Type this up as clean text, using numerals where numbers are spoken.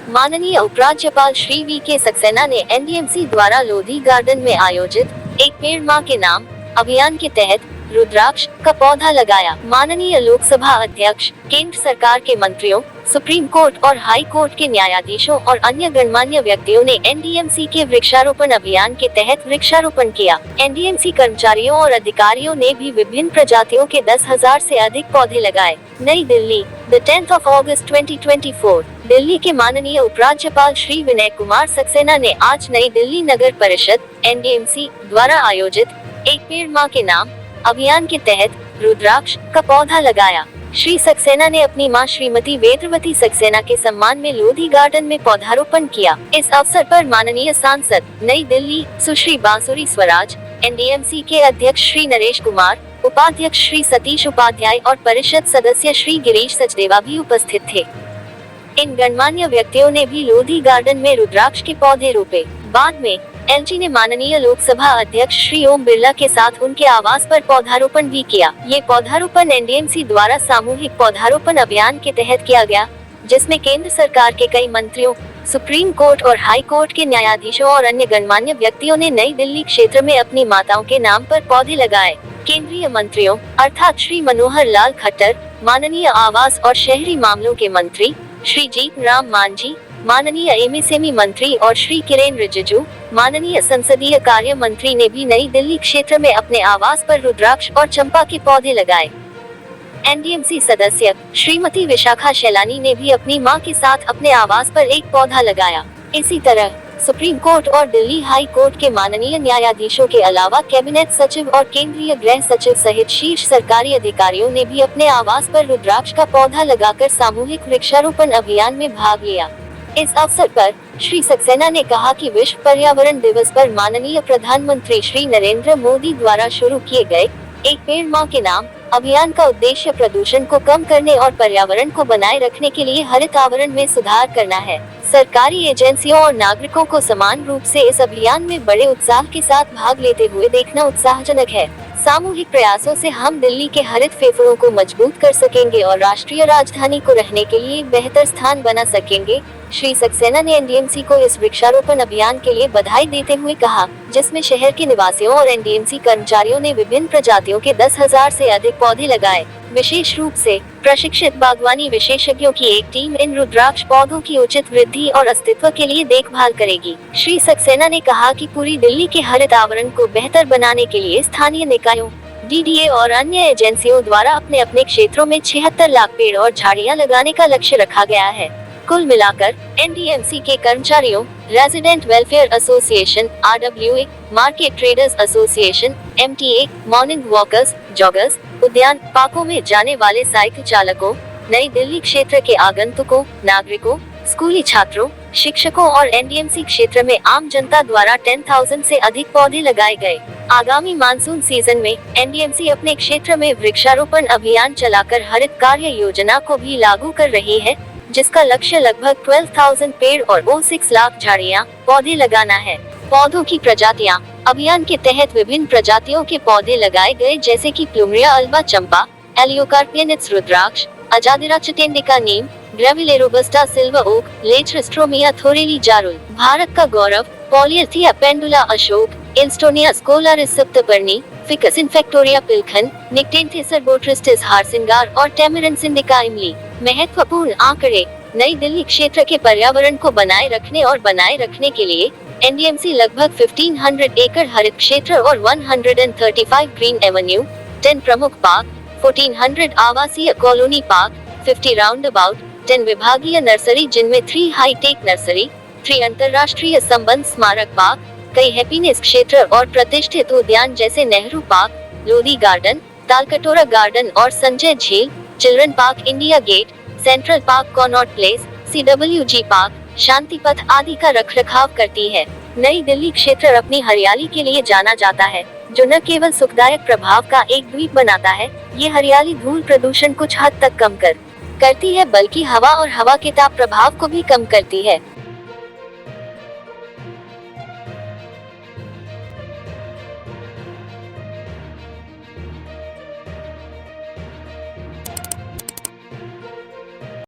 माननीय उपराज्यपाल श्री वी.के. सक्सेना ने एनडीएमसी द्वारा लोधी गार्डन में आयोजित एक पेड़ मां के नाम अभियान के तहत रुद्राक्ष का पौधा लगाया। माननीय लोकसभा अध्यक्ष, केंद्र सरकार के मंत्रियों, सुप्रीम कोर्ट और हाई कोर्ट के न्यायाधीशों और अन्य गणमान्य व्यक्तियों ने एनडीएमसी के वृक्षारोपण अभियान के तहत वृक्षारोपण किया। एनडीएमसी कर्मचारियों और अधिकारियों ने भी विभिन्न प्रजातियों के 10,000 से अधिक पौधे लगाए। नई दिल्ली, 10 अगस्त 2024। दिल्ली के माननीय उपराज्यपाल श्री विनय कुमार सक्सेना ने आज नई दिल्ली नगर परिषद एनडीएमसी द्वारा आयोजित एक पेड़ मां के नाम अभियान के तहत रुद्राक्ष का पौधा लगाया। श्री सक्सेना ने अपनी मां श्रीमती वेदवती सक्सेना के सम्मान में लोधी गार्डन में पौधारोपण किया। इस अवसर पर माननीय सांसद नई दिल्ली सुश्री बांसुरी स्वराज, एनडीएमसी के अध्यक्ष श्री नरेश कुमार, उपाध्यक्ष श्री सतीश उपाध्याय और परिषद सदस्य श्री गिरीश सचदेवा भी उपस्थित थे। इन गणमान्य व्यक्तियों ने भी लोधी गार्डन में रुद्राक्ष के पौधे रोपे। बाद में एलजी ने माननीय लोकसभा अध्यक्ष श्री ओम बिरला के साथ उनके आवास पर पौधारोपण भी किया। ये पौधारोपण एनडीएमसी द्वारा सामूहिक पौधारोपण अभियान के तहत किया गया, जिसमें केंद्र सरकार के कई मंत्रियों, सुप्रीम कोर्ट और हाई कोर्ट के न्यायाधीशों और अन्य गणमान्य व्यक्तियों ने नई दिल्ली क्षेत्र में अपनी माताओं के नाम पर पौधे लगाए। केंद्रीय मंत्रियों अर्थात श्री मनोहर लाल खट्टर, माननीय आवास और शहरी मामलों के मंत्री श्री जीतन राम मांझी, माननीय एमएसएमई मंत्री और श्री किरेन रिजिजू, माननीय संसदीय कार्य मंत्री ने भी नई दिल्ली क्षेत्र में अपने आवास पर रुद्राक्ष और चंपा के पौधे लगाए। एनडीएमसी सदस्य श्रीमती विशाखा शैलानी ने भी अपनी मां के साथ अपने आवास पर एक पौधा लगाया। इसी तरह सुप्रीम कोर्ट और दिल्ली हाई कोर्ट के माननीय न्यायाधीशों के अलावा कैबिनेट सचिव और केंद्रीय गृह सचिव सहित शीर्ष सरकारी अधिकारियों ने भी अपने आवास पर रुद्राक्ष का पौधा लगाकर सामूहिक वृक्षारोपण अभियान में भाग लिया। इस अवसर पर श्री सक्सेना ने कहा कि विश्व पर्यावरण दिवस पर माननीय प्रधानमंत्री श्री नरेंद्र मोदी द्वारा शुरू किए गए एक पेड़ मां के नाम अभियान का उद्देश्य प्रदूषण को कम करने और पर्यावरण को बनाए रखने के लिए हरित आवरण में सुधार करना है। सरकारी एजेंसियों और नागरिकों को समान रूप से इस अभियान में बड़े उत्साह के साथ भाग लेते हुए देखना उत्साहजनक है। सामूहिक प्रयासों से हम दिल्ली के हरित फेफड़ों को मजबूत कर सकेंगे और राष्ट्रीय राजधानी को रहने के लिए एक बेहतर स्थान बना सकेंगे। श्री सक्सेना ने एनडीएमसी को इस वृक्षारोपण अभियान के लिए बधाई देते हुए कहा, जिसमें शहर के निवासियों और एनडीएमसी कर्मचारियों ने विभिन्न प्रजातियों के 10,000 से अधिक पौधे लगाए। विशेष रूप से प्रशिक्षित बागवानी विशेषज्ञों की एक टीम इन रुद्राक्ष पौधों की उचित वृद्धि और अस्तित्व के लिए देखभाल करेगी। श्री सक्सेना ने कहा कि पूरी दिल्ली के हरित आवरण को बेहतर बनाने के लिए स्थानीय निकायों, डीडीए और अन्य एजेंसियों द्वारा अपने अपने क्षेत्रों में 76 लाख पेड़ और झाड़ियां लगाने का लक्ष्य रखा गया है। कुल मिलाकर एनडीएमसी के कर्मचारियों, resident welfare association RWA, market traders association MTA, morning walkers, joggers, उद्यान पार्कों में जाने वाले साइकिल चालकों, नई दिल्ली क्षेत्र के आगंतुकों, नागरिकों, स्कूली छात्रों, शिक्षकों और एनडीएमसी क्षेत्र में आम जनता द्वारा 10,000 से अधिक पौधे लगाए गए। आगामी मानसून सीजन में एनडीएमसी अपने क्षेत्र में वृक्षारोपण अभियान चलाकर हरित कार्य योजना को भी लागू कर रही है, जिसका लक्ष्य लगभग 12,000 पेड़ और 6 लाख झाड़ियां पौधे लगाना है। पौधों की प्रजातियां अभियान के तहत विभिन्न प्रजातियों के पौधे लगाए गए, जैसे कि प्लूमरिया अल्बा चंपा, एलियोकार्पियनिट्स रुद्राक्ष, अजादिरा चिटेंडिका नीम, ग्रेविले रोबस्टा सिल्वर ओक, लेचरस्ट्रोमिया थोरेली जारुल, भारत का गौरव, पॉलियर्थिया पेंडुला अशोक, इंस्टोनिया स्कोलारिस सप्तपर्णी, फिकस इन्फेक्टोरिया पिलखन, निक्टेंथेसर बोट्रिस्टिस हारसिंगार और टेमेरेंस इंडिका इमली। महत्वपूर्ण आंकड़े। नई दिल्ली क्षेत्र के पर्यावरण को बनाए रखने और बनाए रखने के लिए एनडीएमसी लगभग 1500 एकड़ हरित क्षेत्र और 135 ग्रीन एवेन्यू, 10 प्रमुख पार्क, 1400 आवासीय कॉलोनी पार्क, 50 राउंड अबाउट, 10 विभागीय नर्सरी जिनमें 3 हाईटेक नर्सरी, 3 अंतर्राष्ट्रीय संबंध स्मारक पार्क, कई हैप्पीनेस क्षेत्र और प्रतिष्ठित उद्यान जैसे Nehru park, Lodhi garden, Talkatora garden और संजय झील, children park, India gate, central park, Connaught place, CWG park, Shanti Path आदि का रखरखाव करती है। नई दिल्ली क्षेत्र अपनी हरियाली के लिए जाना जाता है, जो न केवल सुखदायक प्रभाव का एक द्वीप बनाता है, ये हरियाली धूल प्रदूषण कुछ हद तक कम करती है, बल्कि हवा और हवा के ताप प्रभाव को भी कम करती है।